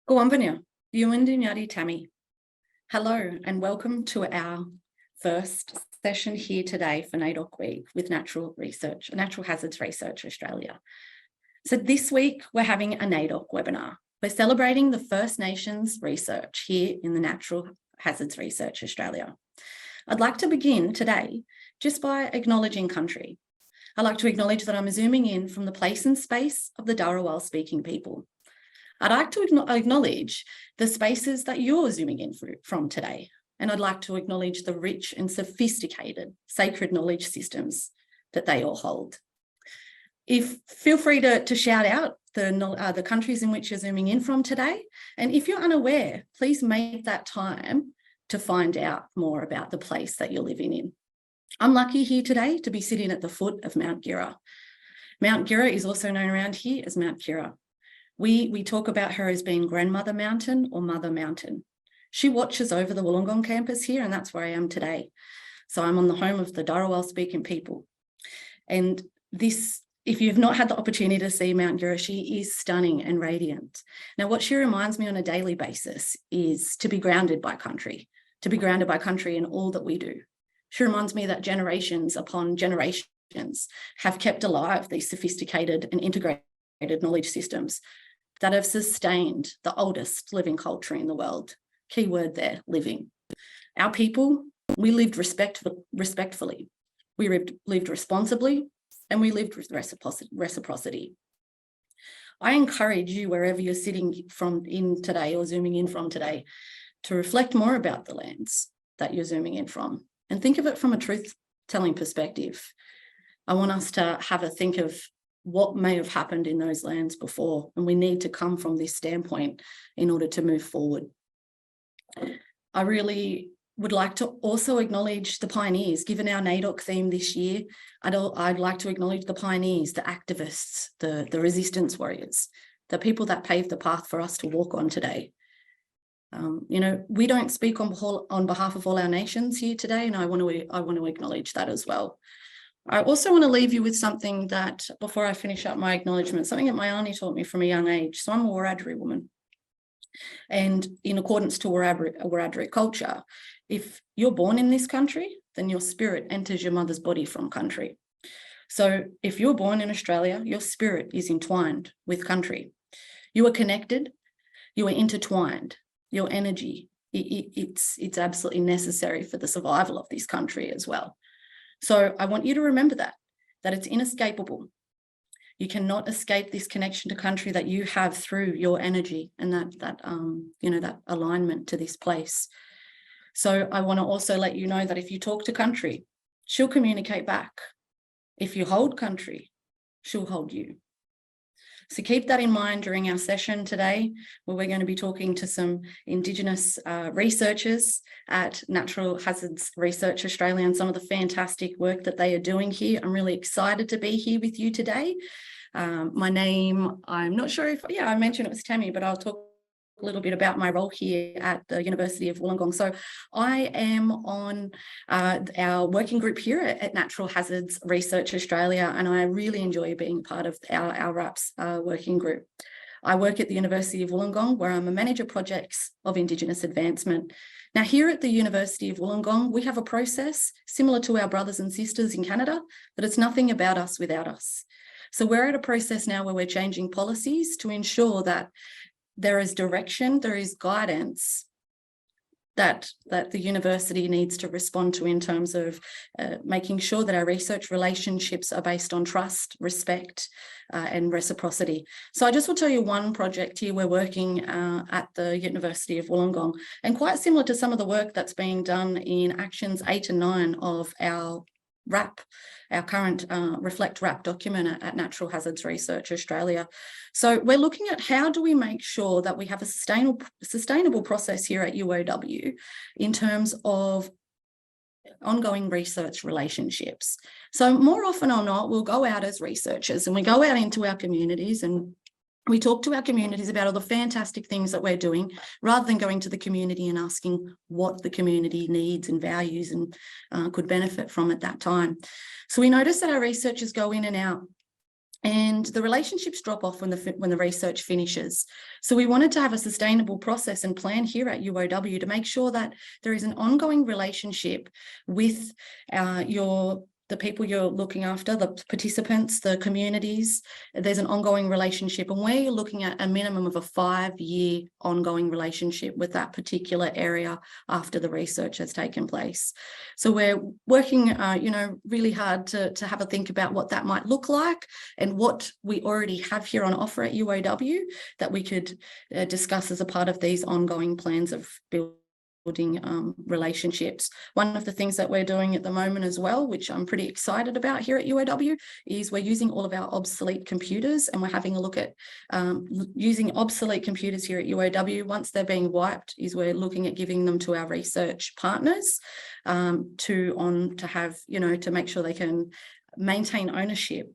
Go Yundi Tammy. Hello and welcome to our first session here today for NAIDOC Week with Natural Hazards Research Australia. So this week we're having a NAIDOC webinar. We're celebrating the First Nations research here in the Natural Hazards Research Australia. I'd like to begin today just by acknowledging country. I'd like to acknowledge that I'm zooming in from the place and space of the Dharawal speaking people. I'd like to acknowledge the spaces that you're zooming in from today. And I'd like to acknowledge the rich and sophisticated sacred knowledge systems that they all hold. Feel free to shout out the countries in which you're zooming in from today. And if you're unaware, please make that time to find out more about the place that you're living in. I'm lucky here today to be sitting at the foot of Mount Gira. Mount Gira is also known around here as Mount Kira. We talk about her as being Grandmother Mountain or Mother Mountain. She watches over the Wollongong campus here, and that's where I am today. So I'm on the home of the Dharawal speaking people. And this, if you've not had the opportunity to see Mount Gira, she is stunning and radiant. Now, what she reminds me on a daily basis is to be grounded by country in all that we do. She reminds me that generations upon generations have kept alive these sophisticated and integrated knowledge systems that have sustained the oldest living culture in the world. Key word there, living. Our people, we lived respectfully, we lived responsibly, and we lived with reciprocity. I encourage you, wherever you're sitting in today or zooming in from today, to reflect more about the lands that you're zooming in from and think of it from a truth-telling perspective. I want us to have a think of what may have happened in those lands before, and we need to come from this standpoint in order to move forward. I really would like to also acknowledge the pioneers. Given our NAIDOC theme this year, I'd like to acknowledge the pioneers, the activists, the resistance warriors, the people that paved the path for us to walk on today. We don't speak on behalf of all our nations here today, and I want to acknowledge that as well. I also want to leave you with something that, before I finish up my acknowledgement, something that my auntie taught me from a young age. So I'm a Wiradjuri woman. And in accordance to Wiradjuri culture, if you're born in this country, then your spirit enters your mother's body from country. So if you're born in Australia, your spirit is entwined with country. You are connected, you are intertwined, your energy, it's absolutely necessary for the survival of this country as well. So I want you to remember that it's inescapable. You cannot escape this connection to country that you have through your energy and that alignment to this place. So I want to also let you know that if you talk to country, she'll communicate back. If you hold country, she'll hold you. So keep that in mind during our session today, where we're going to be talking to some Indigenous researchers at Natural Hazards Research Australia and some of the fantastic work that they are doing here. I'm really excited to be here with you today. My name, I'm not sure if, I mentioned it was Tammy, but I'll talk a little bit about my role here at the University of Wollongong. So I am on our working group here at Natural Hazards Research Australia, and I really enjoy being part of our RAPS working group. I work at the University of Wollongong, where I'm a manager projects of Indigenous advancement. Now, here at the University of Wollongong, we have a process similar to our brothers and sisters in Canada, but it's nothing about us without us. So we're at a process now where we're changing policies to ensure that there is direction, there is guidance that the university needs to respond to in terms of making sure that our research relationships are based on trust, respect, and reciprocity. So I just will tell you one project here we're working at the University of Wollongong, and quite similar to some of the work that's being done in Actions 8 and 9 of our RAP, our current Reflect RAP document at Natural Hazards Research Australia. So we're looking at how do we make sure that we have a sustainable process here at UOW in terms of ongoing research relationships. So more often or not, we'll go out as researchers and we go out into our communities and we talk to our communities about all the fantastic things that we're doing, rather than going to the community and asking what the community needs and values and could benefit from at that time. So we notice that our researchers go in and out and the relationships drop off when the research finishes. So we wanted to have a sustainable process and plan here at UOW to make sure that there is an ongoing relationship with the people you're looking after, the participants, the communities. There's an ongoing relationship, and we're looking at a minimum of a 5-year ongoing relationship with that particular area after the research has taken place. So we're working, really hard to have a think about what that might look like and what we already have here on offer at UOW that we could discuss as a part of these ongoing plans of building relationships. One of the things that we're doing at the moment as well, which I'm pretty excited about here at UOW, is we're using all of our obsolete computers, and we're having a look at using obsolete computers here at UOW. Once they're being wiped, is we're looking at giving them to our research partners to have, to make sure they can maintain ownership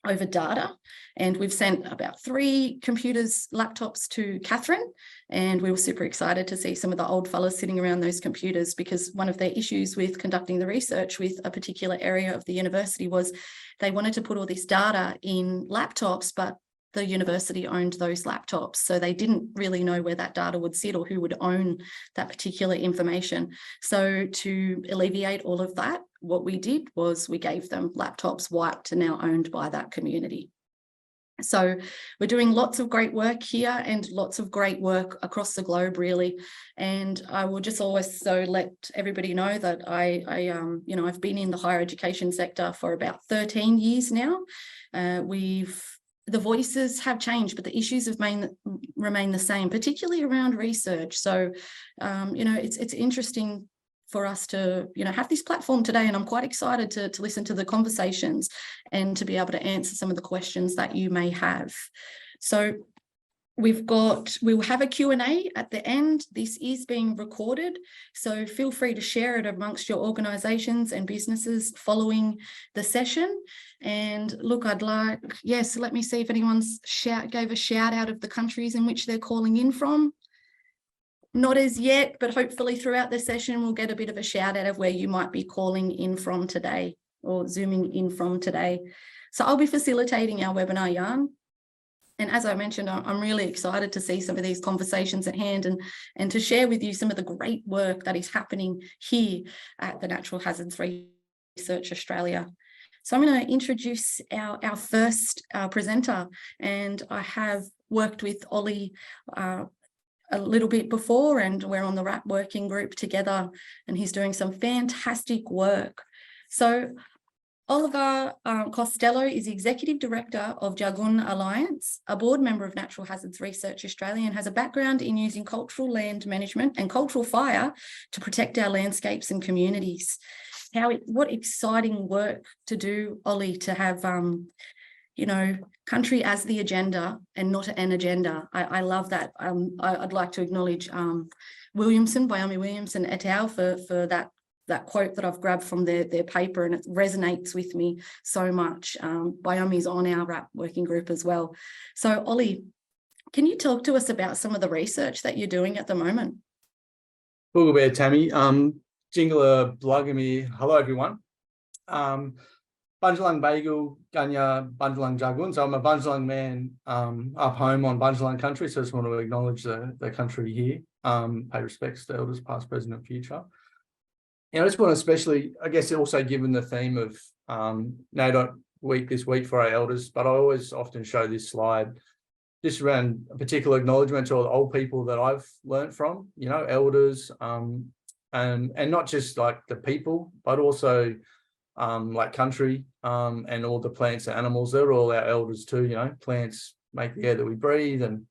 over data. And we've sent about 3 computers, laptops to Catherine, and we were super excited to see some of the old fellas sitting around those computers, because one of their issues with conducting the research with a particular area of the university was they wanted to put all this data in laptops, but the university owned those laptops, so they didn't really know where that data would sit or who would own that particular information. So to alleviate all of that, what we did was we gave them laptops wiped and now owned by that community. So we're doing lots of great work here and lots of great work across the globe, really. And I will just also let everybody know that I've been in the higher education sector for about 13 years now. The voices have changed, but the issues have remained the same, particularly around research. So, it's interesting for us to, have this platform today, and I'm quite excited to listen to the conversations and to be able to answer some of the questions that you may have. So we will have a Q&A at the end. This is being recorded, so feel free to share it amongst your organisations and businesses following the session. And look, let me see if anyone's gave a shout out of the countries in which they're calling in from. Not as yet, but hopefully throughout the session, we'll get a bit of a shout out of where you might be calling in from today or zooming in from today. So I'll be facilitating our webinar, Jan. And as I mentioned, I'm really excited to see some of these conversations at hand and to share with you some of the great work that is happening here at the Natural Hazards Research Australia. So I'm going to introduce our first presenter, and I have worked with Ollie a little bit before, and we're on the RAP working group together, and he's doing some fantastic work. So Oliver Costello is the Executive Director of Jagun Alliance, a board member of Natural Hazards Research Australia, and has a background in using cultural land management and cultural fire to protect our landscapes and communities. What exciting work to do, Ollie, to have country as the agenda and not an agenda. I love that. I'd like to acknowledge Bayomi Williamson et al. for that quote that I've grabbed from their paper, and it resonates with me so much. Bayomi's on our RAP working group as well. So Ollie, can you talk to us about some of the research that you're doing at the moment? Well, Tammy. Jingla Blagami. Hello, everyone. Bunjalang Bagel, Ganya, Bunjalang Jagun. So I'm a Bunjalang man up home on Bunjalang country. So I just want to acknowledge the country here, pay respects to elders past, present and future. And I just want to especially, I guess, also given the theme of NAIDOC week this week for our elders, but I always often show this slide just around a particular acknowledgement to all the old people that I've learned from, elders, and not just like the people, but also like country and all the plants and animals. They're all our elders too. Plants make the air that we breathe, and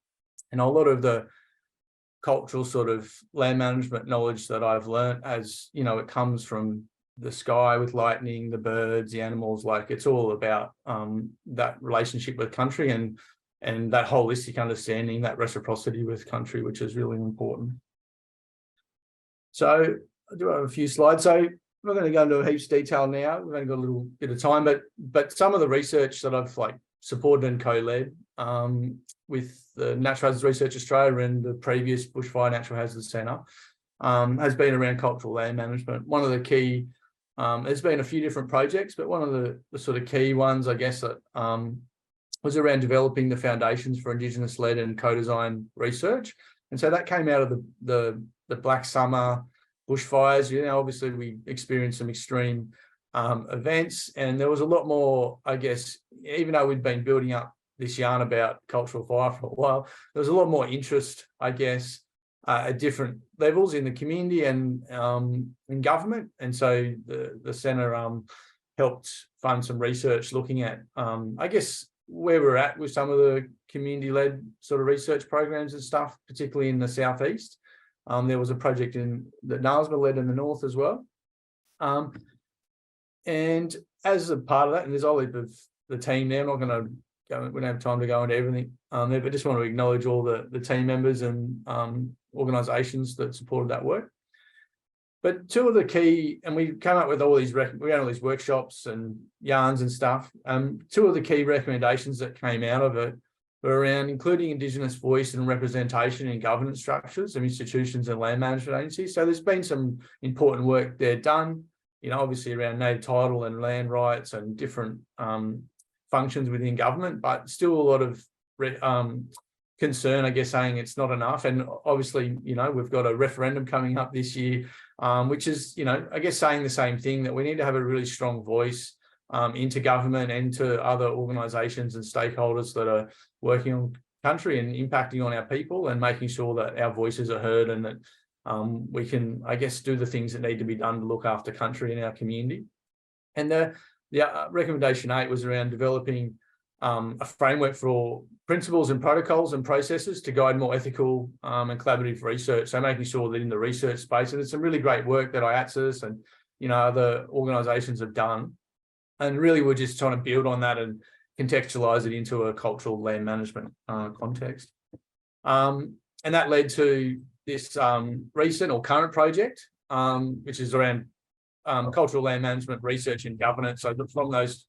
a lot of the cultural sort of land management knowledge that I've learned, as it comes from the sky with lightning, the birds, the animals. Like, it's all about that relationship with country and that holistic understanding, that reciprocity with country, which is really important. So I do have a few slides. So I'm not going to go into heaps of detail now. We've only got a little bit of time, but some of the research that I've supported and co-led with the Natural Hazards Research Australia and the previous Bushfire Natural Hazards Centre has been around cultural land management. One of the key, there's been a few different projects, but one of the sort of key ones, I guess, that was around developing the foundations for Indigenous-led and co-design research. And so that came out of the Black Summer bushfires. Obviously we experienced some extreme events, and there was a lot more, I guess, even though we'd been building up this yarn about cultural fire for a while, there was a lot more interest, I guess, at different levels in the community and in government. And so the centre helped fund some research looking at, I guess, where we're at with some of the community-led sort of research programs and stuff, particularly in the southeast. There was a project that NAIDOC led in the north as well. And as a part of that, and there's a whole heap of the team there, I'm not going to go, we don't have time to go into everything there, but just want to acknowledge all the team members and organisations that supported that work. But two of the key, and we came up with all these, we had all these workshops and yarns and stuff. Two of the key recommendations that came out of it were around including Indigenous voice and representation in governance structures of institutions and land management agencies. So there's been some important work there done, obviously around native title and land rights and different functions within government, but still a lot of concern, I guess, saying it's not enough. And obviously, we've got a referendum coming up this year, which is, I guess, saying the same thing, that we need to have a really strong voice into government and to other organisations and stakeholders that are working on country and impacting on our people, and making sure that our voices are heard and that we can, I guess, do the things that need to be done to look after country in our community. And the recommendation 8 was around developing a framework for principles and protocols and processes to guide more ethical and collaborative research. So making sure that in the research space, and there's some really great work that IATSIS and other organisations have done, and really we're just trying to build on that and contextualise it into a cultural land management context. And that led to this recent or current project, which is around cultural land management research and governance. So from those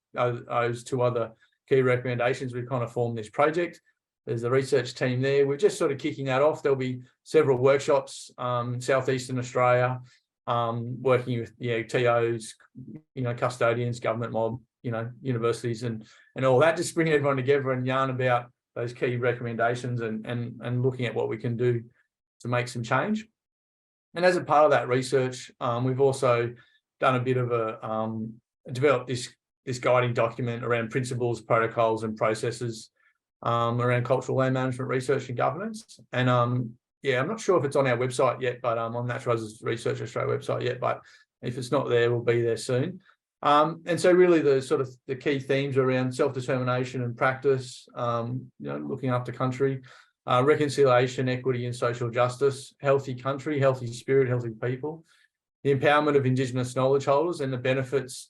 two other key recommendations, we've kind of formed this project. There's a research team there. We're just sort of kicking that off. There'll be several workshops, Southeastern Australia, working with TOs, custodians, government mob, universities and all that, just bringing everyone together and yarn about those key recommendations and looking at what we can do to make some change. And as a part of that research, we've also done a bit of developed this guiding document around principles, protocols and processes around cultural land management research and governance. And I'm not sure if it's on our website yet, but on Natural Hazards Research Australia website yet, but if it's not there, we'll be there soon. And so really the key themes around self-determination and practice, looking after country, reconciliation, equity and social justice, healthy country, healthy spirit, healthy people, the empowerment of Indigenous knowledge holders and the benefits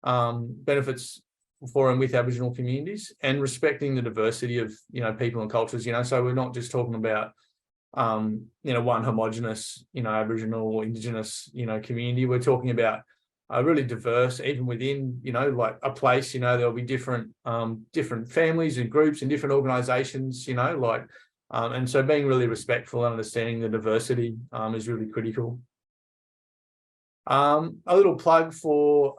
for and with Aboriginal communities, and respecting the diversity of people and cultures. So we're not just talking about one homogenous Aboriginal or Indigenous community. We're talking about a really diverse, even within like a place. There'll be different families and groups and different organisations. And so being really respectful and understanding the diversity is really critical. A little plug for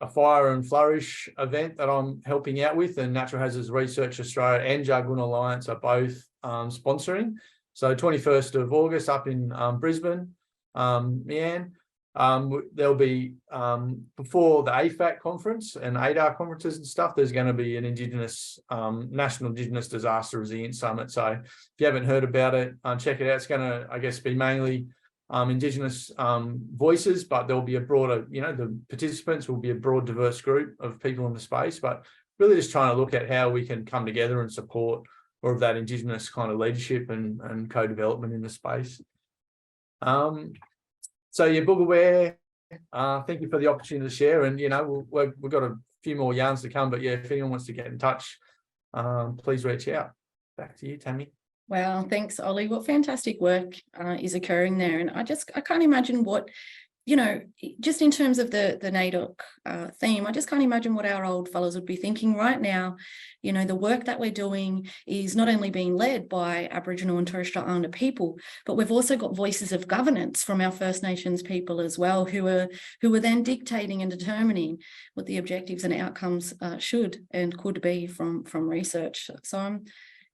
a Fire and Flourish event that I'm helping out with, and Natural Hazards Research Australia and Jagun Alliance are both sponsoring. So 21st of August up in Brisbane, Meanne. There'll be, before the AFAC conference and NAIDOC conferences and stuff, there's going to be an Indigenous, National Indigenous Disaster Resilience Summit. So if you haven't heard about it, check it out. It's going to, I guess, be mainly Indigenous voices, but there'll be a broader, the participants will be a broad, diverse group of people in the space, but really just trying to look at how we can come together and support more of that Indigenous kind of leadership and co-development in the space. So yeah, Boogaware, thank you for the opportunity to share, and we've got a few more yarns to come, but yeah, if anyone wants to get in touch, please reach out. Back to you, Tammy. Wow, thanks, Ollie. What fantastic work is occurring there. And I can't imagine what you know, just in terms of the NAIDOC theme, I just can't imagine what our old fellows would be thinking right now. You know, the work that we're doing is not only being led by Aboriginal and Torres Strait Islander people, but we've also got voices of governance from our First Nations people as well, who are then dictating and determining what the objectives and outcomes should and could be from research. So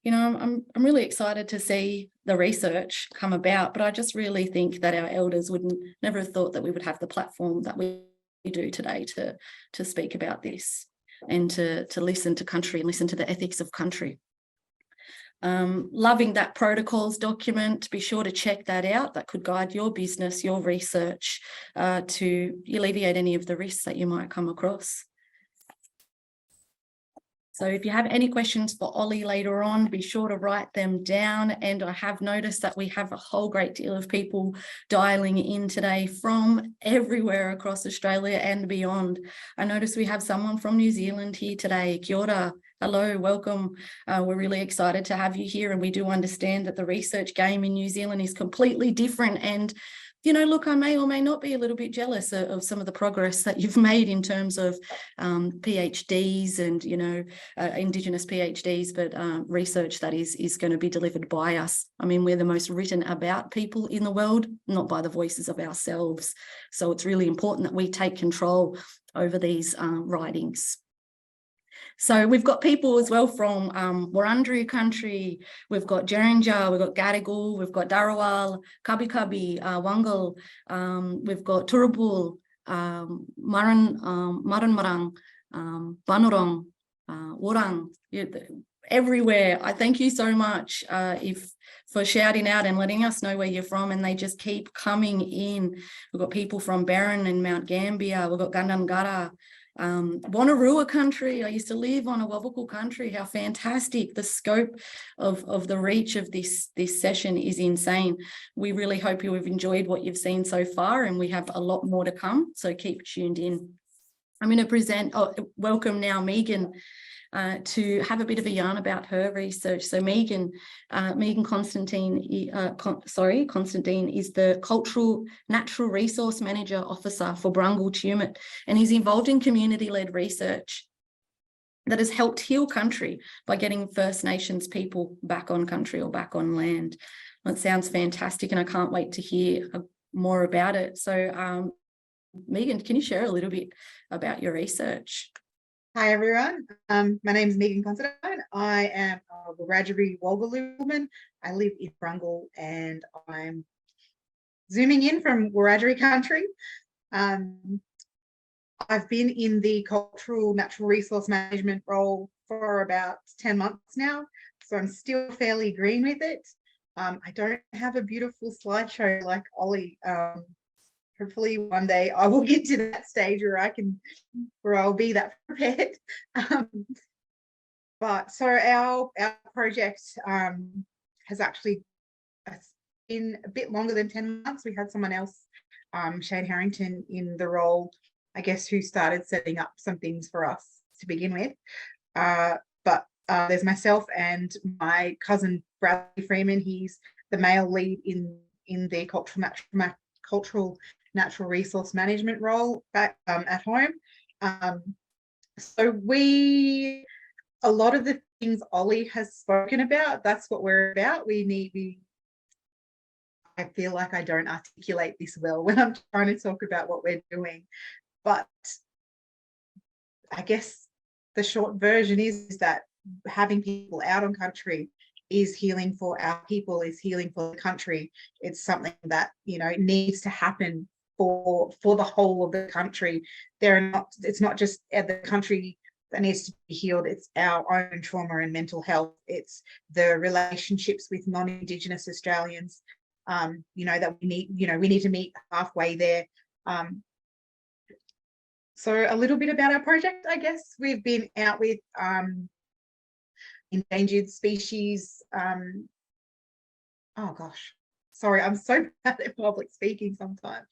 I'm really excited to see the research come about, but I just really think that our elders never have thought that we would have the platform that we do today to speak about this and to listen to country and listen to the ethics of country. Loving that protocols document. Be sure to check that out. That could guide your business, your research, to alleviate any of the risks that you might come across. So if you have any questions for Ollie later on, be sure to write them down. And I have noticed that we have a whole great deal of people dialing in today from everywhere across Australia and beyond. I noticed we have someone from New Zealand here today. Kia ora. Hello, welcome. We're really excited to have you here. And we do understand that the research game in New Zealand is completely different. And look, I may or may not be a little bit jealous of some of the progress that you've made in terms of PhDs and, Indigenous PhDs, but research that is going to be delivered by us. I mean, we're the most written about people in the world, not by the voices of ourselves. So it's really important that we take control over these writings. So we've got people as well from Wurundjeri country, we've got Jerinja, we've got Gadigal, we've got Darawal, Kabi Kabi, Wangal, we've got Turrbal, Maranmarang, Banurong, Wurrung, everywhere. I thank you so much for shouting out and letting us know where you're from, and they just keep coming in. We've got people from Barron and Mount Gambier, we've got Gundungurra, Wonnarua country. I used to live on a Wabukal country. How fantastic. The scope of the reach of this session is insane. We really hope you have enjoyed what you've seen so far, and we have a lot more to come, so keep tuned in. I'm going to welcome now Megan to have a bit of a yarn about her research. So Megan Considine is the Cultural Natural Resource Manager Officer for Brungle-Tumut, and he's involved in community-led research that has helped heal country by getting First Nations people back on country or back on land. It sounds fantastic, and I can't wait to hear more about it. So Megan, can you share a little bit about your research? Hi everyone, my name is Megan Considine. I am a Wiradjuri Walgaloo woman. I live in Brungle and I'm zooming in from Wiradjuri country. I've been in the cultural natural resource management role for about 10 months now, so I'm still fairly green with it. I don't have a beautiful slideshow like Ollie. Hopefully one day I will get to that stage where I'll be that prepared. But so our project has actually been a bit longer than 10 months. We had someone else, Shane Harrington, in the role, I guess, who started setting up some things for us to begin with. But there's myself and my cousin Bradley Freeman. He's the male lead in the cultural natural resource management role back at home. So a lot of the things Ollie has spoken about, that's what we're about. I feel like I don't articulate this well when I'm trying to talk about what we're doing, but I guess the short version is that having people out on country is healing for our people, is healing for the country. It's something that needs to happen for the whole of the country. It's not just the country that needs to be healed, it's our own trauma and mental health. It's the relationships with non-Indigenous Australians, that we need to meet halfway there. So a little bit about our project, I guess. We've been out with endangered species. Oh gosh, sorry, I'm so bad at public speaking sometimes.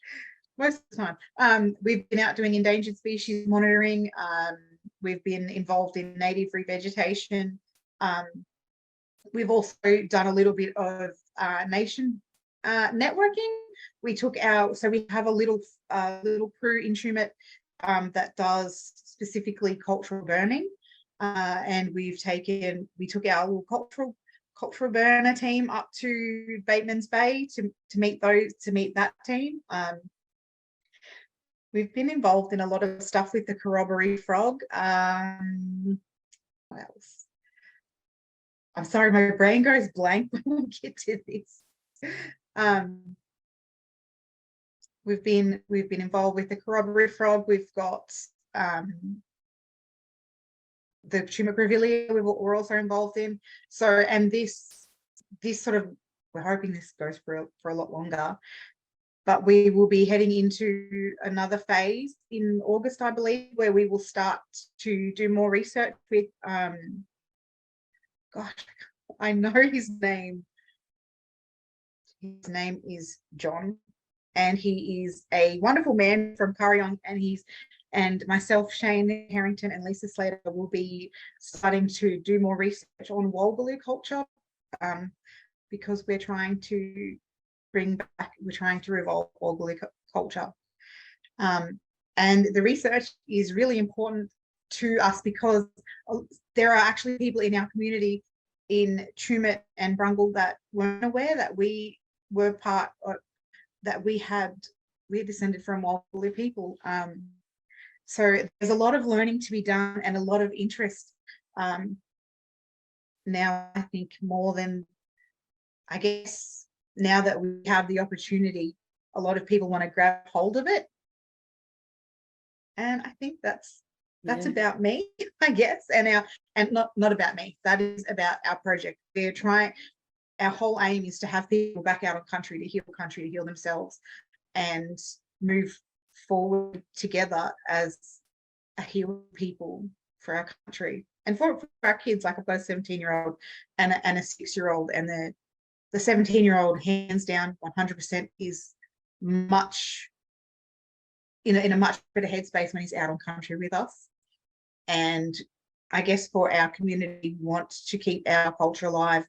Most of the time. We've been out doing endangered species monitoring. We've been involved in native revegetation. We've also done a little bit of nation networking. we have a little crew in Tumut that does specifically cultural burning, and we took our little cultural burner team up to Bateman's Bay to meet that team. We've been involved in a lot of stuff with the corroboree frog. What else? I'm sorry, my brain goes blank when we get to this. We've been involved with the corroboree frog. We've got the Tumut Grevillea we're also involved in. So, and this sort of, we're hoping this goes for a lot longer, but we will be heading into another phase in August, I believe, where we will start to do more research with, gosh, I know his name. His name is John, and he is a wonderful man from Curryong, and myself, Shane Harrington, and Lisa Slater will be starting to do more research on Walgaloo culture, because we're trying to revolve Walgaloo culture. And the research is really important to us because there are actually people in our community in Tumut and Brungle that weren't aware that we were that we descended from Walgaloo people. So there's a lot of learning to be done and a lot of interest. Now, I think more than, I guess, now that we have the opportunity, a lot of people want to grab hold of it. And I think that's about me, I guess, and not about me. That is about our project. Our whole aim is to have people back out on country to heal themselves and move forward together as a healed people for our country and for our kids. Like, I've got a 17-year-old and a 6-year-old, and the 17-year-old, hands down, 100% is much in a much better headspace when he's out on country with us. And I guess for our community, we want to keep our culture alive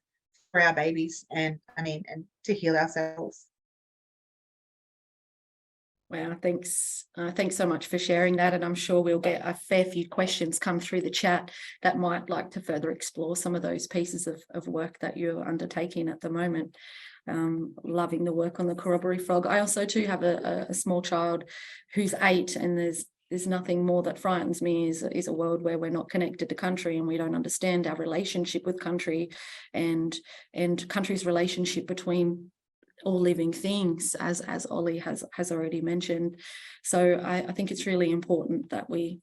for our babies, and to heal ourselves. Wow, thanks. Thanks so much for sharing that. And I'm sure we'll get a fair few questions come through the chat that might like to further explore some of those pieces of work that you're undertaking at the moment. Loving the work on the corroboree frog. I also too have a small child who's 8, and there's nothing more that frightens me is a world where we're not connected to country and we don't understand our relationship with country and country's relationship between all living things, as Ollie has already mentioned. So I think it's really important that we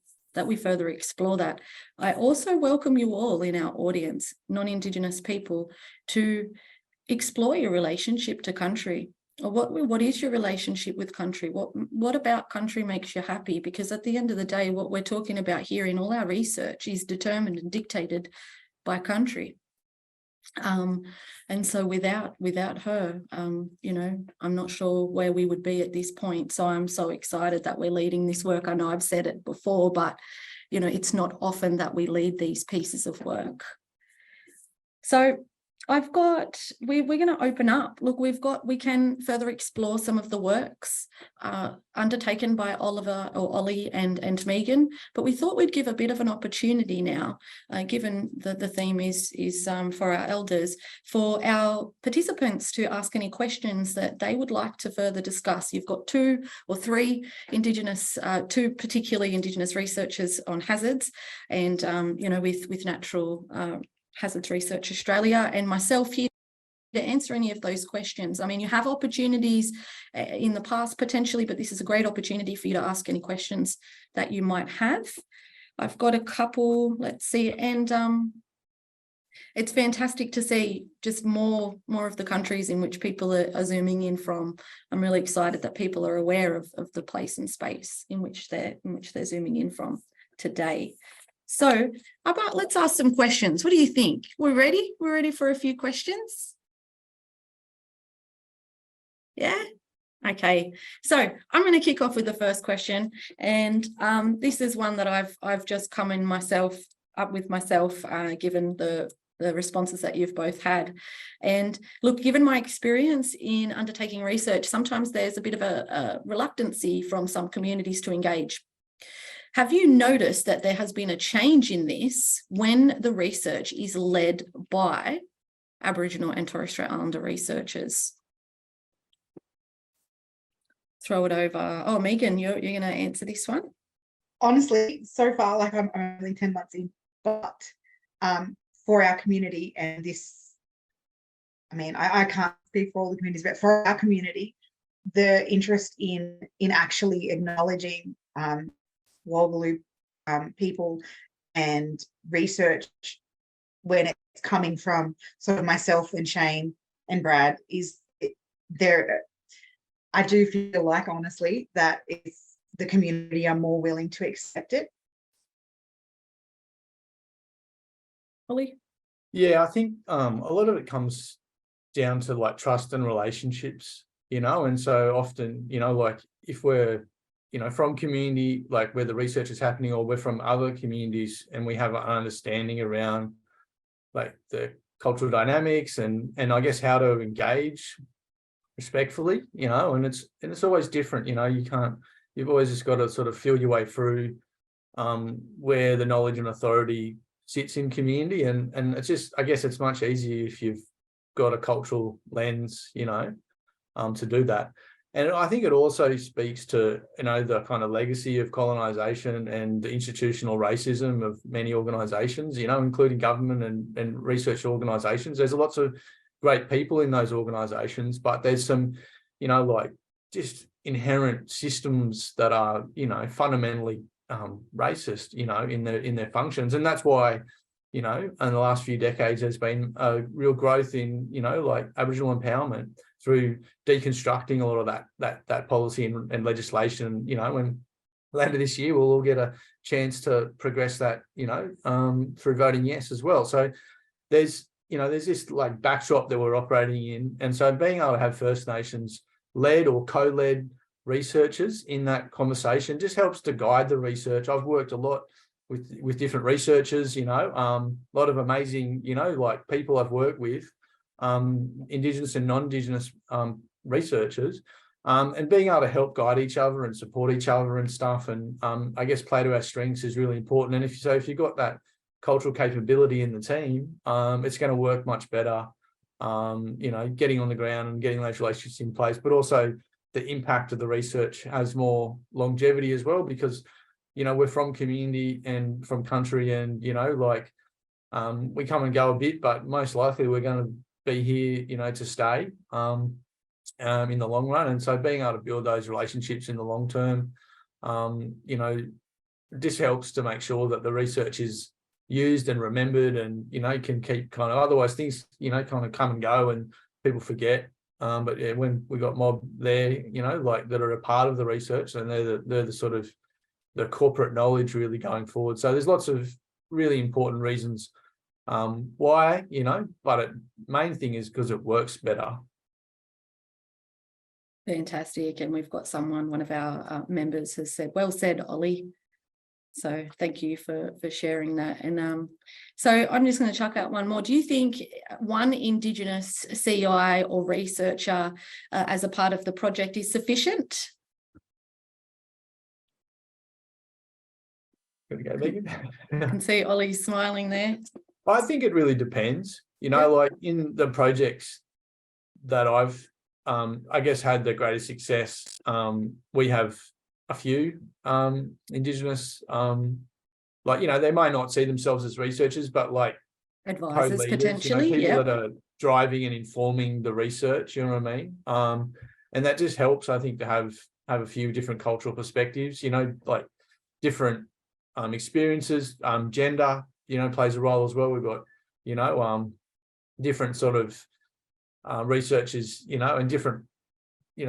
further explore that. I also welcome you all in our audience, non-Indigenous people, to explore your relationship to country. Or what is your relationship with country? What about country makes you happy? Because at the end of the day, what we're talking about here in all our research is determined and dictated by country. And so without her, I'm not sure where we would be at this point. So I'm so excited that we're leading this work. I know I've said it before, but it's not often that we lead these pieces of work. So we're going to open up. Look, we can further explore some of the works undertaken by Ollie and Megan, but we thought we'd give a bit of an opportunity now, given that the theme is for our elders, for our participants to ask any questions that they would like to further discuss. You've got 2 or 3 two particularly Indigenous researchers on hazards, and with Natural Hazards Research Australia, and myself here to answer any of those questions. You have opportunities in the past potentially, but this is a great opportunity for you to ask any questions that you might have. I've got a couple, let's see, and it's fantastic to see just more of the countries in which people are zooming in from. I'm really excited that people are aware of the place and space in which they're zooming in from today. So let's ask some questions. What do you think? We're ready? We're ready for a few questions? Yeah? Okay. So I'm going to kick off with the first question. And this is one that I've just come in up with myself, given the the responses that you've both had. And look, given my experience in undertaking research, sometimes there's a bit of a reluctancy from some communities to engage. Have you noticed that there has been a change in this when the research is led by Aboriginal and Torres Strait Islander researchers? Throw it over. Oh, Megan, you're going to answer this one? Honestly, so far, like I'm only 10 months in, but for our community and this, I mean, I can't speak for all the communities, but for our community, the interest in actually acknowledging Wallgaloo people and research when it's coming from sort of myself and Shane and Brad is there. I do feel like, honestly, that it's the community are more willing to accept it. Holly? Yeah, I think a lot of it comes down to like trust and relationships, and so often, like if we're, from community, like where the research is happening, or we're from other communities and we have an understanding around like the cultural dynamics and I guess how to engage respectfully, and it's always different, you've always just got to sort of feel your way through where the knowledge and authority sits in community, and it's just, I guess it's much easier if you've got a cultural lens, to do that. And I think it also speaks to, the kind of legacy of colonisation and the institutional racism of many organisations, including government and research organisations. There's lots of great people in those organisations, but there's some, like just inherent systems that are, fundamentally racist, in their functions. And that's why, in the last few decades, there's been a real growth in, like Aboriginal empowerment through deconstructing a lot of that policy and legislation. When later this year, we'll all get a chance to progress that, through voting yes as well. So there's this like backdrop that we're operating in. And so being able to have First Nations led or co-led researchers in that conversation just helps to guide the research. I've worked a lot with different researchers, a lot of amazing, like people I've worked with, Indigenous and non-Indigenous researchers, and being able to help guide each other and support each other and stuff, and I guess play to our strengths is really important. And if you've got that cultural capability in the team, it's going to work much better, getting on the ground and getting those relationships in place, but also the impact of the research has more longevity as well, because we're from community and from country, and we come and go a bit, but most likely we're going to be here to stay in the long run. And so being able to build those relationships in the long term, this helps to make sure that the research is used and remembered, and can keep kind of, otherwise things kind of come and go and people forget. But yeah, when we got mob there, like that are a part of the research, and they're the sort of the corporate knowledge really going forward. So there's lots of really important reasons why, but the main thing is because it works better. Fantastic. And we've got one of our members has said, well said, Ollie. So thank you for sharing that. And so I'm just going to chuck out one more. Do you think one Indigenous CI or researcher as a part of the project is sufficient? Gonna go, Megan? I can see Ollie smiling there. I think it really depends. Like in the projects that I've, I guess, had the greatest success, we have a few Indigenous, they might not see themselves as researchers, but like advisors co-leaders, potentially, people that are driving and informing the research, you know what I mean? And that just helps, I think, to have a few different cultural perspectives, like different experiences, gender, plays a role as well. We've got, different sort of researchers, and different,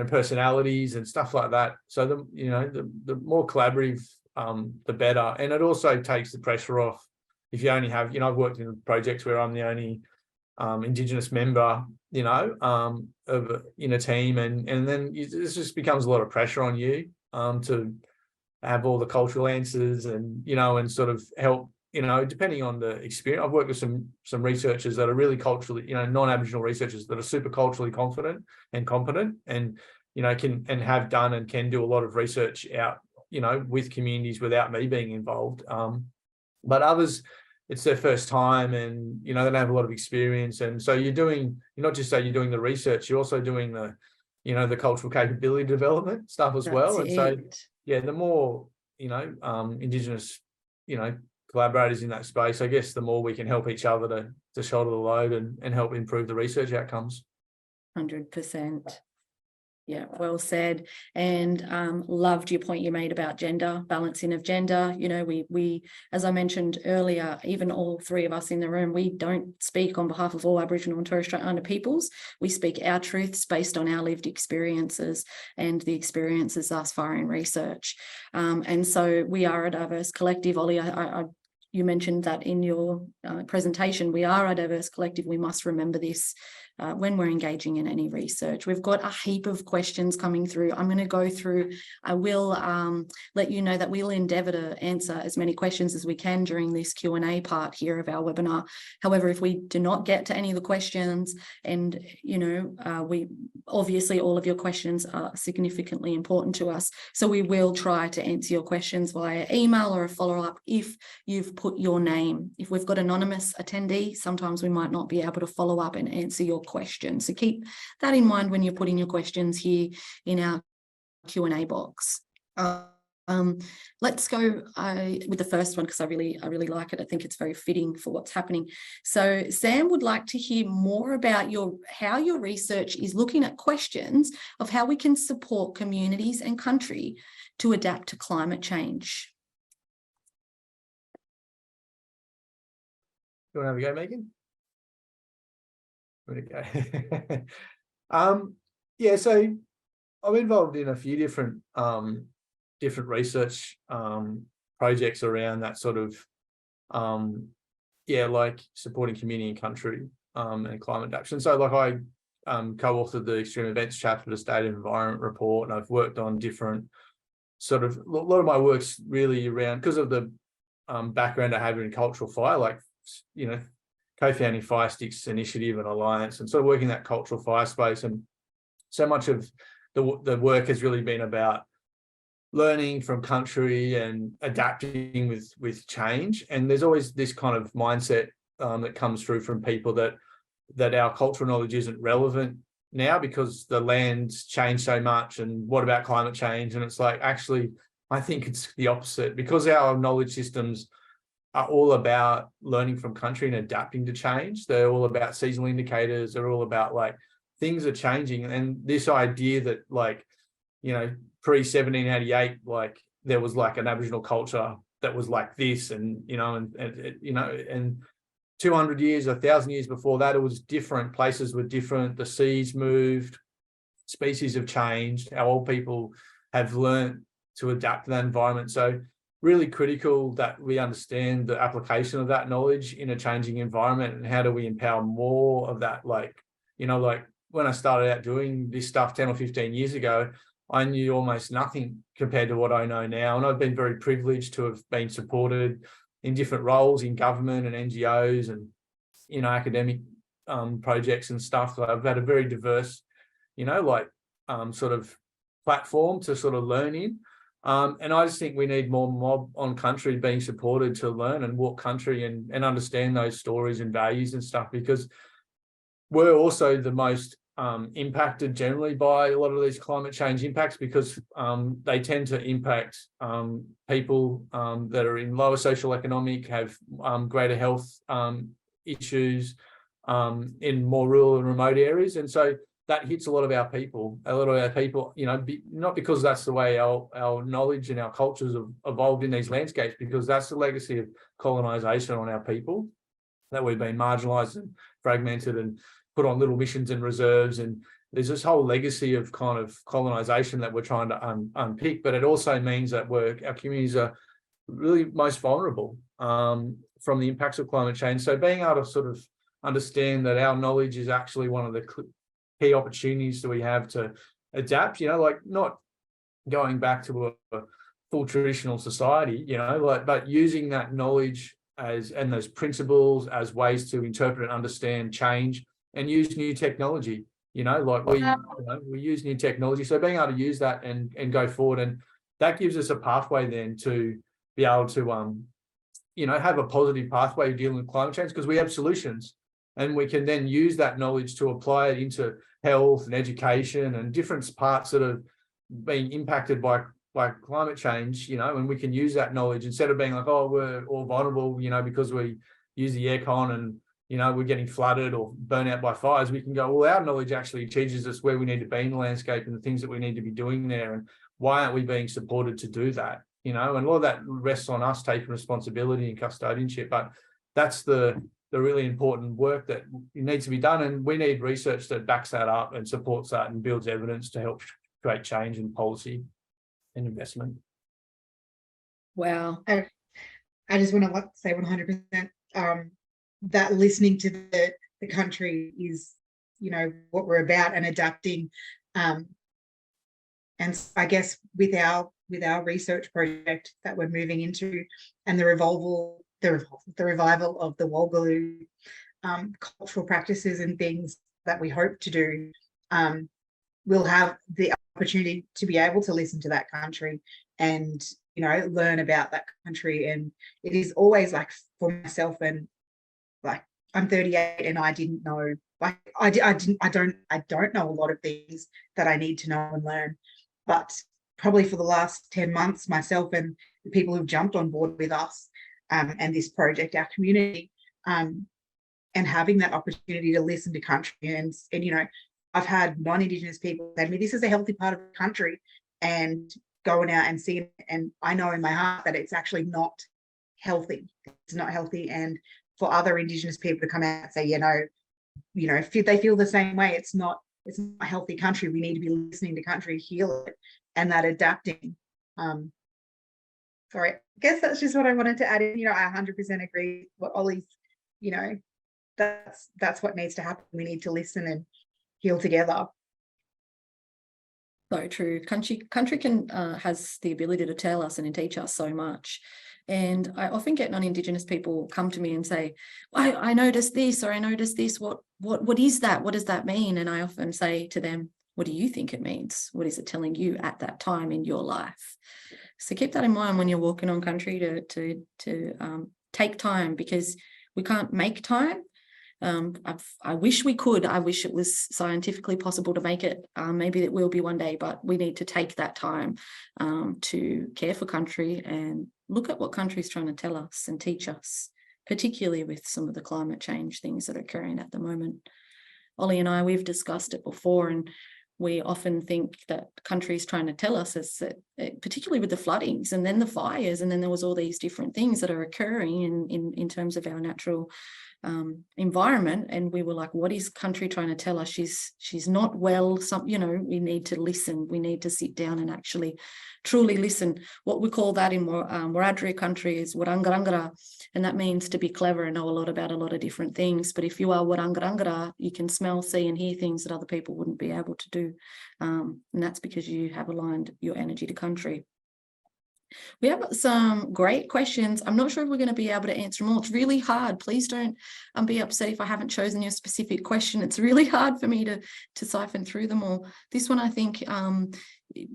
personalities and stuff like that. So the more collaborative, the better. And it also takes the pressure off. If you only have, I've worked in projects where I'm the only Indigenous member, in a team, and then this just becomes a lot of pressure on you to have all the cultural answers and, and sort of help depending on the experience, I've worked with some researchers that are really culturally, non-Aboriginal researchers that are super culturally confident and competent, and can have done and can do a lot of research out, with communities without me being involved. But others, it's their first time, and they don't have a lot of experience, and so you're not just you're doing the research, you're also doing the the cultural capability development stuff as well. And so the more Indigenous collaborators in that space, I guess the more we can help each other to shoulder the load and help improve the research outcomes. 100%. Yeah, well said. And loved your point you made about gender, balancing of gender. We, as I mentioned earlier, even all three of us in the room, we don't speak on behalf of all Aboriginal and Torres Strait Islander peoples. We speak our truths based on our lived experiences and the experiences thus far in research. And so we are a diverse collective. Ollie, you mentioned that in your presentation. We are a diverse collective. We must remember this when we're engaging in any research. We've got a heap of questions coming through. I'm going to go through. I will let you know that we'll endeavour to answer as many questions as we can during this Q&A part here of our webinar. However, if we do not get to any of the questions, and we obviously all of your questions are significantly important to us, so we will try to answer your questions via email or a follow-up if you've put your name. If we've got anonymous attendee, sometimes we might not be able to follow up and answer your question. So keep that in mind when you're putting your questions here in our Q&A box. Let's go with the first one, because I really like it. I think it's very fitting for what's happening. So Sam would like to hear more about how your research is looking at questions of how we can support communities and country to adapt to climate change. You want to have a go, Megan? Where'd it go? Yeah, so I'm involved in a few different research projects around that sort of like supporting community and country and climate adaptation. So like I co-authored the Extreme Events Chapter of the State of Environment Report, and I've worked on different sort of, a lot of my work's really around, because of the background I have in cultural fire, like co-founding Fire Sticks Initiative and Alliance, and sort of working that cultural fire space. And so much of the work has really been about learning from country and adapting with change. And there's always this kind of mindset that comes through from people that our cultural knowledge isn't relevant now because the land's changed so much, and what about climate change? And it's like, actually, I think it's the opposite, because our knowledge systems are all about learning from country and adapting to change. They're all about seasonal indicators. They're all about like things are changing. And this idea that pre-1788, like there was like an Aboriginal culture that was like this, and 200 years, 1,000 years before that, it was different. Places were different. The seas moved, species have changed. Our old people have learned to adapt to that environment. So really critical that we understand the application of that knowledge in a changing environment, and how do we empower more of that. Like when I started out doing this stuff 10 or 15 years ago, I knew almost nothing compared to what I know now. And I've been very privileged to have been supported in different roles in government and NGOs and, academic projects and stuff. So I've had a very diverse, sort of platform to sort of learn in. And I just think we need more mob on country being supported to learn and walk country and understand those stories and values and stuff, because we're also the most impacted generally by a lot of these climate change impacts, because they tend to impact people that are in lower social economic, have greater health issues in more rural and remote areas. And so that hits a lot of our people, not because that's the way our knowledge and our cultures have evolved in these landscapes, because that's the legacy of colonisation on our people, that we've been marginalised and fragmented and put on little missions and reserves. And there's this whole legacy of kind of colonisation that we're trying to unpick. But it also means that our communities are really most vulnerable from the impacts of climate change. So being able to sort of understand that our knowledge is actually one of the key opportunities that we have to adapt, not going back to a full traditional society, but using that knowledge and those principles as ways to interpret and understand change and use new technology. Like we use new technology. So being able to use that and go forward, and that gives us a pathway then to be able to have a positive pathway dealing with climate change, because we have solutions, and we can then use that knowledge to apply it into health and education and different parts that are being impacted by climate change, and we can use that knowledge instead of being like, oh, we're all vulnerable, because we use the aircon and, we're getting flooded or burnt out by fires. We can go, well, our knowledge actually teaches us where we need to be in the landscape and the things that we need to be doing there. And why aren't we being supported to do that? And a lot of that rests on us taking responsibility and custodianship. But that's the really important work that needs to be done. And we need research that backs that up and supports that and builds evidence to help create change in policy and investment. Wow. I just want to say 100% that listening to the country is, what we're about, and adapting. And I guess with our research project that we're moving into, and the revival of the Walgaloo cultural practices and things that we hope to do, we'll have the opportunity to be able to listen to that country and learn about that country. And it is always like, for myself, and like, I'm 38 and I didn't know, like I don't know a lot of things that I need to know and learn. But probably for the last 10 months, myself and the people who've jumped on board with us and this project, our community, and having that opportunity to listen to country, and I've had non-Indigenous people say to me, this is a healthy part of the country, and going out and seeing it, and I know in my heart that it's actually not healthy. It's not healthy. And for other Indigenous people to come out and say, if they feel the same way, it's not a healthy country. We need to be listening to country, heal it, and that adapting. Sorry, I guess that's just what I wanted to add in. I 100% agree what Ollie's, that's what needs to happen. We need to listen and heal together. So true. Country can has the ability to tell us and teach us so much. And I often get non-Indigenous people come to me and say, I noticed this, or I noticed this. What is that? What does that mean? And I often say to them, what do you think it means? What is it telling you at that time in your life? So keep that in mind when you're walking on country, to take time, because we can't make time. I wish we could. I wish it was scientifically possible to make it. Maybe it will be one day, but we need to take that time to care for country and look at what country is trying to tell us and teach us, particularly with some of the climate change things that are occurring at the moment. Ollie and I, we've discussed it before, and we often think that countries trying to tell us is that, particularly with the floodings and then the fires, and then there was all these different things that are occurring in terms of our natural environment, and we were like, what is country trying to tell us? She's not well. We need to listen. We need to sit down and actually truly listen. What we call that in Wiradjuri country is Warangarangara, and that means to be clever and know a lot about a lot of different things. But if you are Warangarangara, you can smell, see and hear things that other people wouldn't be able to do, and that's because you have aligned your energy to country. We have some great questions. I'm not sure if we're going to be able to answer them all. It's really hard. Please don't be upset if I haven't chosen your specific question. It's really hard for me to siphon through them all. This one, I think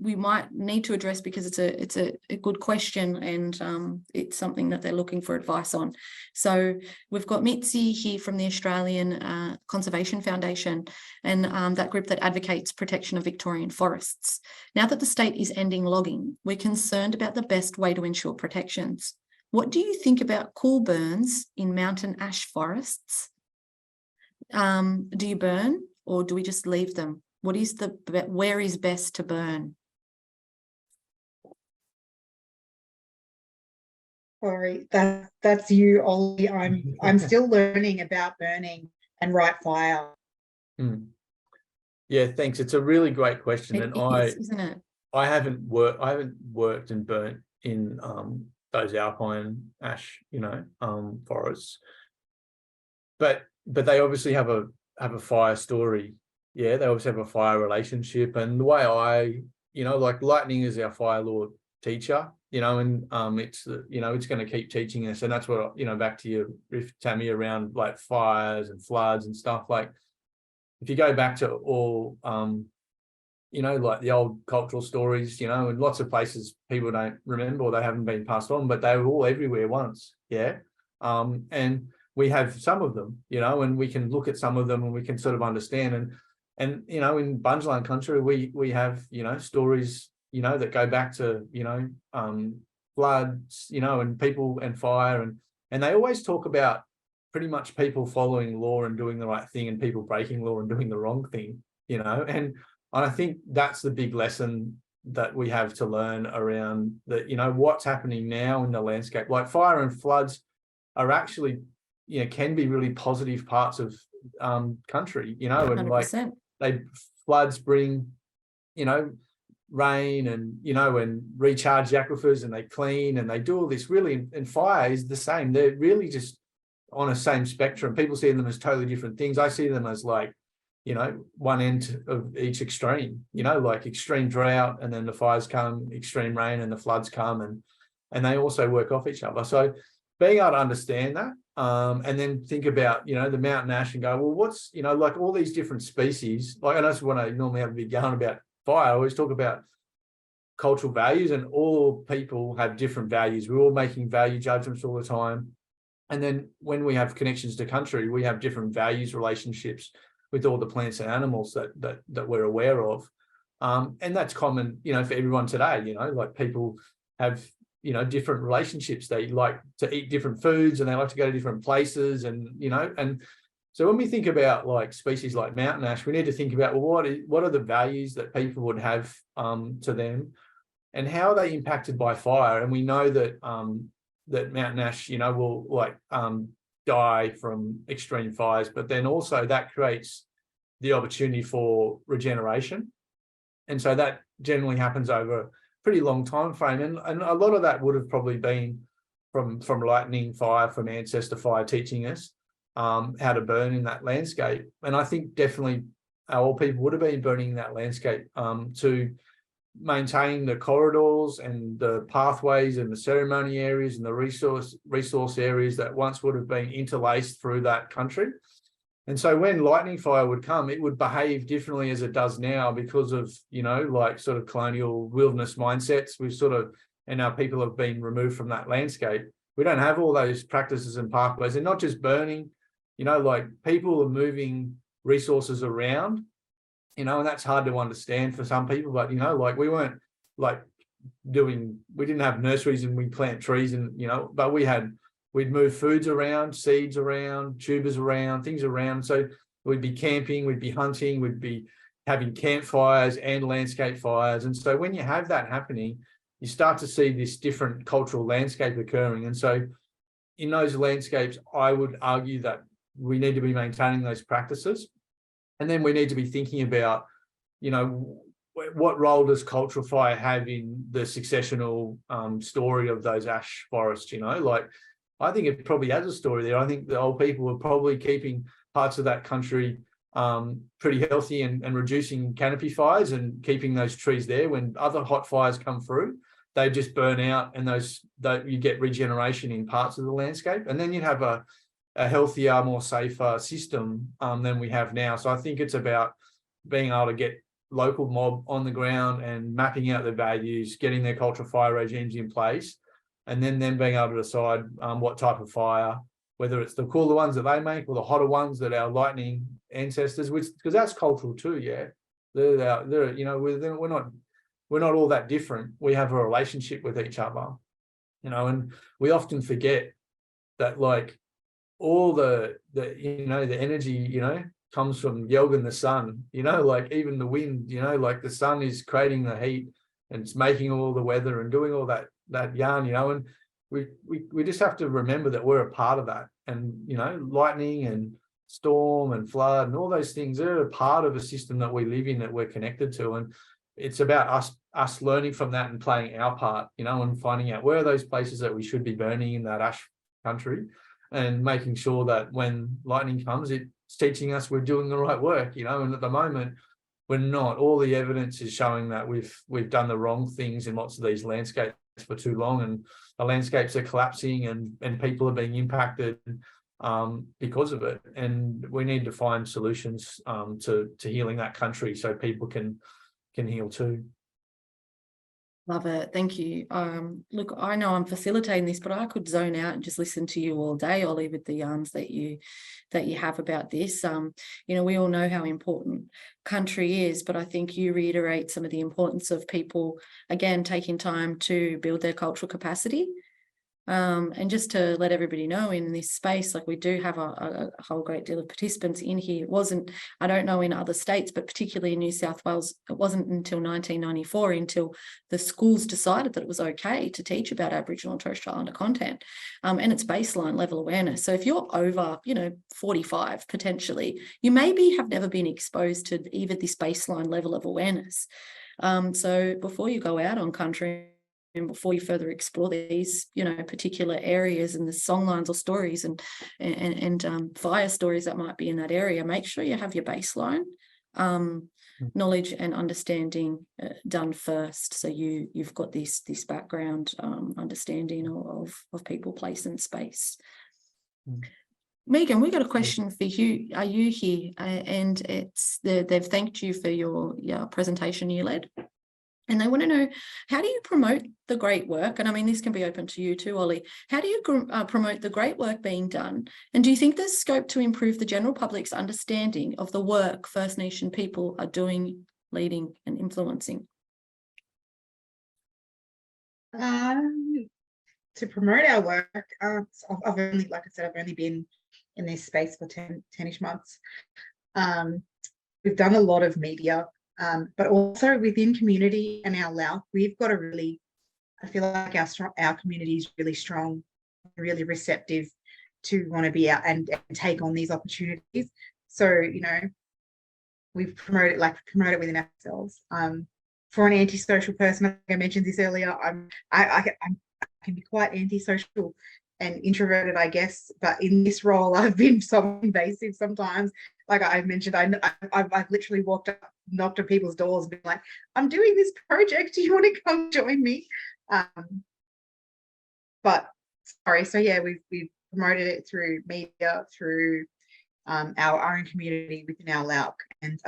we might need to address because it's a good question, and it's something that they're looking for advice on. So we've got Mitzi here from the Australian Conservation Foundation, and that group that advocates protection of Victorian forests. Now that the state is ending logging, we're concerned about the best way to ensure protections. What do you think about cool burns in mountain ash forests? Do you burn, or do we just leave them? Where is best to burn? Sorry, that's you, Ollie. I'm still learning about burning and right fire. Yeah, thanks. It's a really great question, Isn't it? I haven't worked and burnt in those alpine ash, forests, but they obviously have a fire story. Yeah, they obviously have a fire relationship, and the way like lightning is our fire lord. teacher, and it's it's going to keep teaching us. And that's what, back to you, Tammy, around like fires and floods and stuff. Like if you go back to all like the old cultural stories, in lots of places people don't remember or they haven't been passed on, but they were all everywhere once. Yeah. And we have some of them, and we can look at some of them and we can sort of understand. And in Bundjalung country, we have, stories, that go back to, floods, and people and fire. And they always talk about pretty much people following law and doing the right thing and people breaking law and doing the wrong thing, and I think that's the big lesson that we have to learn around that, what's happening now in the landscape. Like fire and floods are actually, can be really positive parts of country, and 100%. like floods bring, rain and, and recharge the aquifers and they clean and they do all this really, and fire is the same. They're really just on a same spectrum. People see them as totally different things. I see them as like, one end of each extreme, like extreme drought and then the fires come, extreme rain and the floods come, and they also work off each other. So being able to understand that, and then think about, the mountain ash and go, well, what's, like all these different species, like I know when I normally have a big yarn about fire, I always talk about cultural values, and all people have different values. We're all making value judgments all the time. And then when we have connections to country, we have different values, relationships with all the plants and animals that we're aware of. And that's common, for everyone today, like people have, different relationships. They like to eat different foods and they like to go to different places. And, and so when we think about like species like mountain ash, we need to think about, well, what are the values that people would have to them and how are they impacted by fire? And we know that, that mountain ash, will like die from extreme fires, but then also that creates the opportunity for regeneration. And so that generally happens over a pretty long time frame. And a lot of that would have probably been from lightning, fire, from ancestor fire teaching us how to burn in that landscape. And I think definitely all people would have been burning in that landscape to maintain the corridors and the pathways and the ceremony areas and the resource areas that once would have been interlaced through that country. And so when lightning fire would come, it would behave differently as it does now because of, like sort of colonial wilderness mindsets. We've sort of, and our people have been removed from that landscape. We don't have all those practices and pathways. And not just burning, like people are moving resources around, and that's hard to understand for some people. But, like we weren't like we didn't have nurseries and we plant trees and, but we'd move foods around, seeds around, tubers around, things around. So we'd be camping, we'd be hunting, we'd be having campfires and landscape fires. And so when you have that happening, you start to see this different cultural landscape occurring. And so in those landscapes, I would argue that we need to be maintaining those practices. And then we need to be thinking about, what role does cultural fire have in the successional story of those ash forests, like, I think it probably has a story there. I think the old people were probably keeping parts of that country pretty healthy and reducing canopy fires and keeping those trees there. When other hot fires come through, they just burn out, and you get regeneration in parts of the landscape. And then you have a healthier, more safer system than we have now. So I think it's about being able to get local mob on the ground and mapping out their values, getting their cultural fire regimes in place, and then being able to decide what type of fire, whether it's the cooler ones that they make or the hotter ones that our lightning ancestors, because that's cultural too, yeah. They're we're not all that different. We have a relationship with each other, and we often forget that like all the energy, comes from Jagun, the sun, like even the wind, like the sun is creating the heat and it's making all the weather and doing all that yarn, and we just have to remember that we're a part of that. And, lightning and storm and flood and all those things are a part of a system that we live in, that we're connected to. And it's about us learning from that and playing our part, and finding out where are those places that we should be burning in that ash country, and making sure that when lightning comes, it's teaching us we're doing the right work, and at the moment, we're not. All the evidence is showing that we've done the wrong things in lots of these landscapes for too long, and the landscapes are collapsing, and people are being impacted because of it. And we need to find solutions to healing that country so people can heal too. Love it. Thank you. Look, I know I'm facilitating this, but I could zone out and just listen to you all day, Ollie, with the yarns that you have about this. We all know how important country is, but I think you reiterate some of the importance of people, again, taking time to build their cultural capacity. And just to let everybody know, in this space, like, we do have a whole great deal of participants in here. It wasn't, I don't know in other states, but particularly in New South Wales, it wasn't until 1994 until the schools decided that it was okay to teach about Aboriginal and Torres Strait Islander content, and it's baseline level awareness. So if you're over, 45 potentially, you maybe have never been exposed to even this baseline level of awareness. So before you go out on country, and before you further explore these, particular areas and the songlines or stories and fire stories that might be in that area, make sure you have your baseline knowledge and understanding done first. So you've got this background understanding of people, place, and space. Megan, we got a question for you. Are you here? And they've thanked you for your presentation you led. And they want to know, how do you promote the great work? And I mean, this can be open to you too, Ollie. How do you promote the great work being done? And do you think there's scope to improve the general public's understanding of the work First Nation people are doing, leading, and influencing? To promote our work, I've only, like I said, I've only been in this space for 10-ish months. We've done a lot of media. But also within community and our LAUC, we've got I feel like our community is really strong, really receptive to want to be out and take on these opportunities. So, we've promoted it within ourselves. For an antisocial person, like I mentioned this earlier, I can be quite antisocial and introverted, I guess, but in this role, I've been so invasive sometimes. Like I mentioned, I've literally knocked on people's doors and been like, I'm doing this project, do you want to come join me? But sorry, so yeah, we've promoted it through media, through our own community within our LAUC and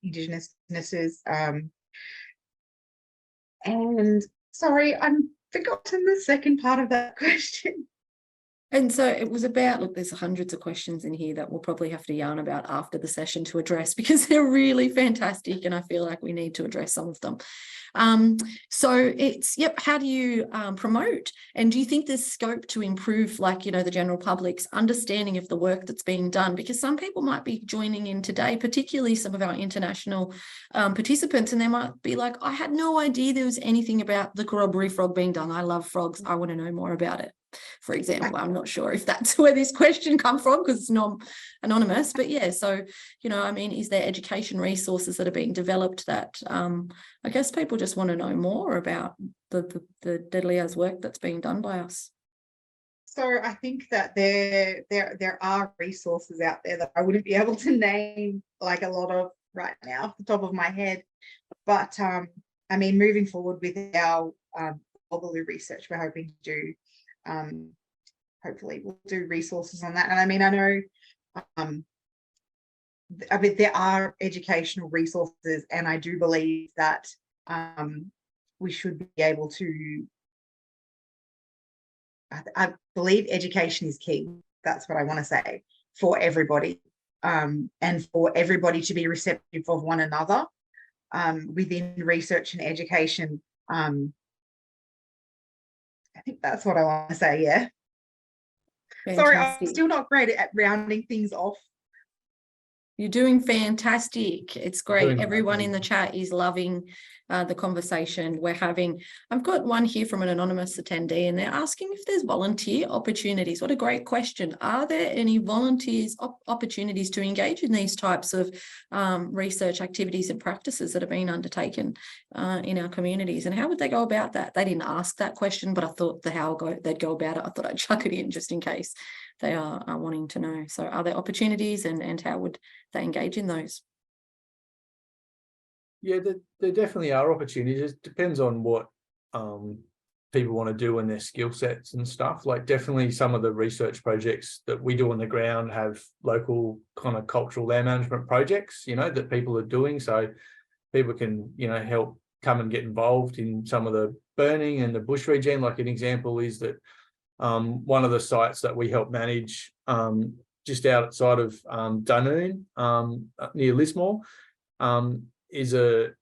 Indigenous businesses. And sorry, I've forgotten the second part of that question. And so it was about, look, there's hundreds of questions in here that we'll probably have to yarn about after the session to address, because they're really fantastic and I feel like we need to address some of them. So it's, how do you promote? And do you think there's scope to improve, the general public's understanding of the work that's being done? Because some people might be joining in today, particularly some of our international participants, and they might be like, I had no idea there was anything about the corroboree frog being done. I love frogs. I want to know more about it. For example, I'm not sure if that's where this question come from because it's not anonymous, but yeah, so, is there education resources that are being developed that I guess people just want to know more about the Deadlia's work that's being done by us? So I think that there are resources out there that I wouldn't be able to name like a lot of right now off the top of my head, but moving forward with our global research, we're hoping to do. Hopefully we'll do resources on that. And I know there are educational resources, and I do believe that we should be able to, I believe education is key. That's what I want to say for everybody, and for everybody to be receptive of one another within research and education. I think that's what I want to say, yeah. Fantastic. Sorry, I'm still not great at rounding things off. You're doing fantastic. It's great. Everyone in the chat is loving the conversation we're having. I've got one here from an anonymous attendee, and they're asking if there's volunteer opportunities. What a great question. Are there any volunteers opportunities to engage in these types of research activities and practices that are being undertaken in our communities? And how would they go about that? They didn't ask that question, but I thought they'd go about it. I thought I'd chuck it in just in case they are wanting to know. So are there opportunities, and how would they engage in those? Yeah, there definitely are opportunities. It depends on what people want to do and their skill sets and stuff. Like definitely some of the research projects that we do on the ground have local kind of cultural land management projects, that people are doing. So people can, help come and get involved in some of the burning and the bush regen. Like an example is that one of the sites that we help manage just outside of Dunoon, near Lismore, is an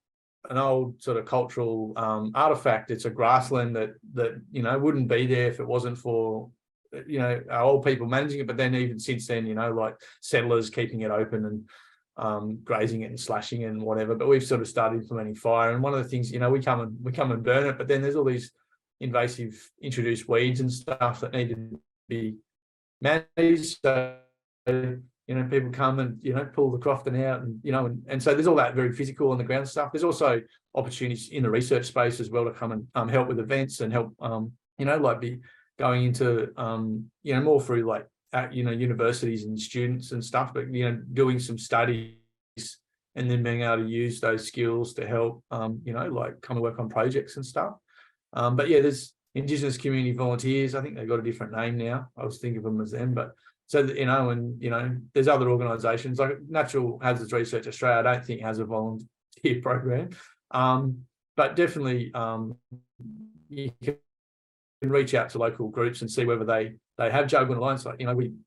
old sort of cultural artifact. It's a grassland that wouldn't be there if it wasn't for our old people managing it. But then even since then, like settlers keeping it open and grazing it and slashing it and whatever. But we've sort of started implementing fire. And one of the things, we come and burn it, but then there's all these invasive introduced weeds and stuff that need to be managed. So people come and, pull the crofton out and so there's all that very physical on the ground stuff. There's also opportunities in the research space as well to come and help with events and help, like be going into, more through like, universities and students and stuff, but, doing some studies and then being able to use those skills to help, like come and work on projects and stuff. But yeah, there's Indigenous community volunteers. I think they've got a different name now. I was thinking of them as them, but so that, there's other organisations like Natural Hazards Research Australia. I don't think has a volunteer program, but definitely you can reach out to local groups and see whether they have Jagun Alliance. Like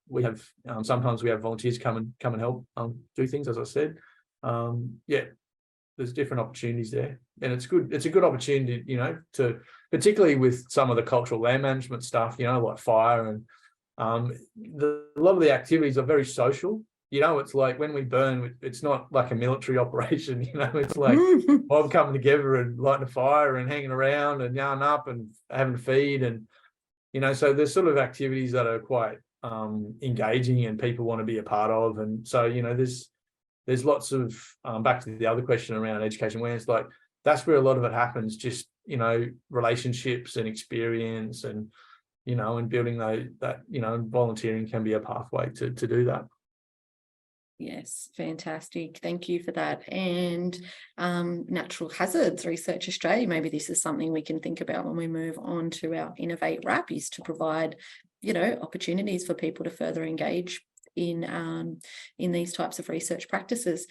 we have sometimes we have volunteers come and help do things. As I said, there's different opportunities there, and it's good. It's a good opportunity, to particularly with some of the cultural land management stuff, like fire and. A lot of the activities are very social. It's like when we burn, it's not like a military operation. It's like mob coming together and lighting a fire and hanging around and yarn up and having a feed and so there's sort of activities that are quite engaging and people want to be a part of. And so there's lots of back to the other question around education awareness. Like that's where a lot of it happens. Just relationships and experience and. And building that, volunteering can be a pathway to do that. Yes, fantastic. Thank you for that. And Natural Hazards Research Australia, maybe this is something we can think about when we move on to our Innovate Wrap, is to provide, opportunities for people to further engage in these types of research practices.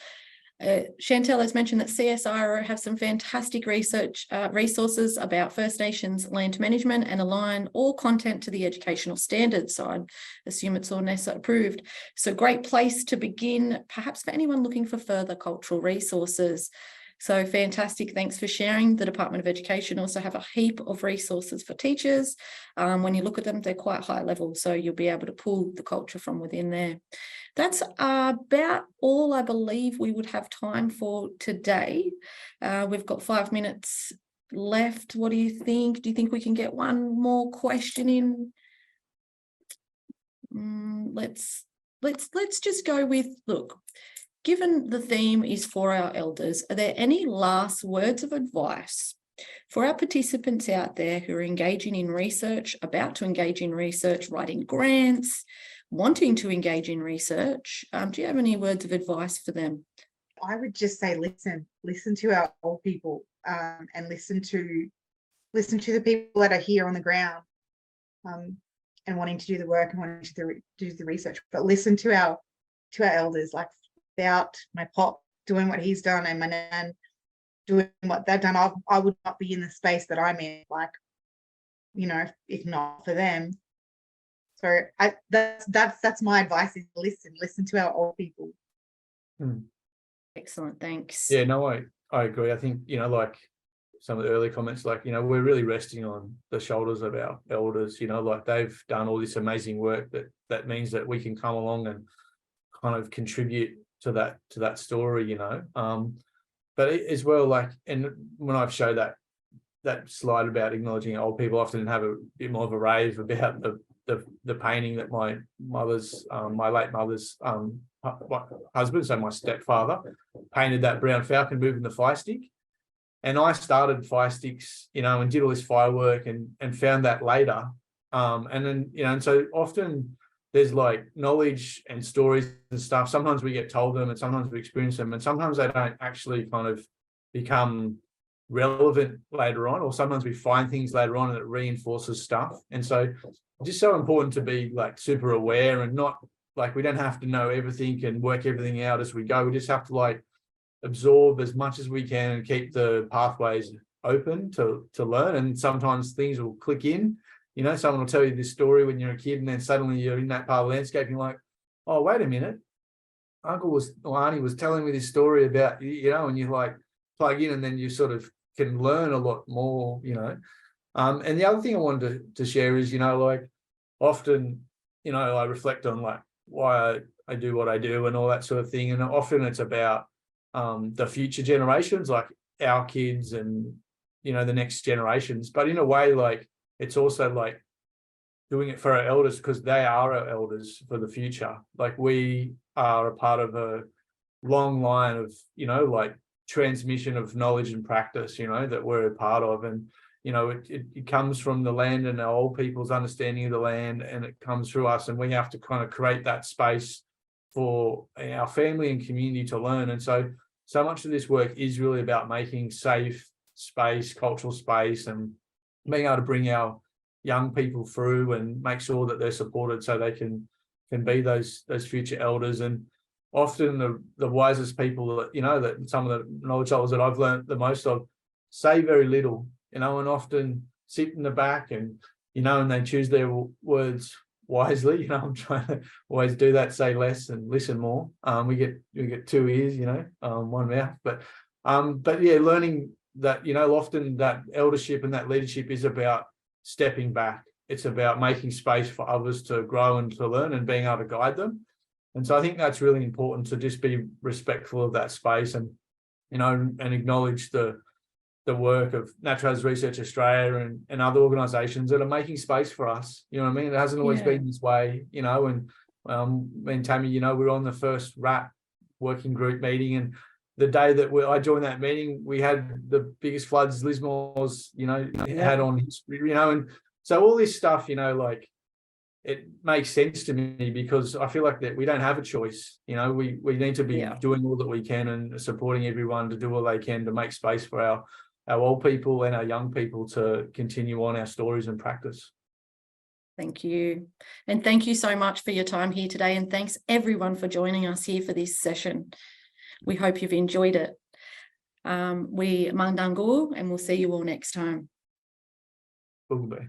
Chantel has mentioned that CSIRO have some fantastic research resources about First Nations land management and align all content to the educational standards. So I'd assume it's all NESA approved. So great place to begin, perhaps for anyone looking for further cultural resources. So fantastic. Thanks for sharing. The Department of Education also have a heap of resources for teachers. When you look at them, they're quite high level. So you'll be able to pull the culture from within there. That's about all I believe we would have time for today. We've got 5 minutes left. What do you think? Do you think we can get one more question in? Let's just go with, look, given the theme is for our elders, are there any last words of advice for our participants out there who are engaging in research, about to engage in research, writing grants, wanting to engage in research? Do you have any words of advice for them? I would just say listen to our old people, and listen to the people that are here on the ground, and wanting to do the work and wanting to do the research. But listen to our elders. Like without my pop doing what he's done and my nan doing what they've done, I would not be in the space that I'm in. Like, if not for them. So that's my advice: is listen to our old people. Excellent, thanks. Yeah, no, I agree. I think, like some of the early comments, like, we're really resting on the shoulders of our elders, like they've done all this amazing work that means that we can come along and kind of contribute to that story, but as well, like, and when I've showed that slide about acknowledging old people, often have a bit more of a rave about the painting that my late mother's husband, so my stepfather, painted, that brown falcon moving the fire stick. And I started fire sticks, and did all this firework and found that later. And then, and so often there's like knowledge and stories and stuff. Sometimes we get told them and sometimes we experience them, and sometimes they don't actually kind of become relevant later on, or sometimes we find things later on and it reinforces stuff. And so just so important to be like super aware, and not like, we don't have to know everything and work everything out as we go. We just have to like absorb as much as we can and keep the pathways open to learn. And sometimes things will click in, you know, someone will tell you this story when you're a kid, and then suddenly you're in that part of the landscape and you're like, oh, wait a minute, uncle or auntie was telling me this story about, you know, and you like plug in, and then you sort of can learn a lot more, you know. And the other thing I wanted to share is, you know, like often, you know, I reflect on like why I do what I do and all that sort of thing. And often it's about the future generations, like our kids and, you know, the next generations. But in a way, like it's also like doing it for our elders, because they are our elders for the future. Like we are a part of a long line of, you know, like transmission of knowledge and practice, you know, that we're a part of. And, you know, it comes from the land and our old people's understanding of the land, and it comes through us, and we have to kind of create that space for our family and community to learn. And so much of this work is really about making safe space, cultural space, and being able to bring our young people through and make sure that they're supported so they can be those future elders. And often the wisest people that, you know, that some of the knowledge holders that I've learned the most of say very little, you know, and often sit in the back and, you know, and they choose their words wisely. You know, I'm trying to always do that, say less and listen more. We get two ears, you know, one mouth. But yeah, learning that, you know, often that eldership and that leadership is about stepping back. It's about making space for others to grow and to learn and being able to guide them. And so I think that's really important, to just be respectful of that space, and, you know, and acknowledge the work of Natural Hazards Research Australia and other organisations that are making space for us. You know what I mean? It hasn't always been this way, you know. And me and Tammy, you know, we're on the first RAP working group meeting, and the day that I joined that meeting, we had the biggest floods Lismore's, you know, had on history, you know. And so all this stuff, you know, like it makes sense to me, because I feel like that we don't have a choice. You know, we need to be doing all that we can and supporting everyone to do all they can to make space for our old people and our young people to continue on our stories and practice. Thank you. And thank you so much for your time here today. And thanks everyone for joining us here for this session. We hope you've enjoyed it. We mandango, and we'll see you all next time. Bye.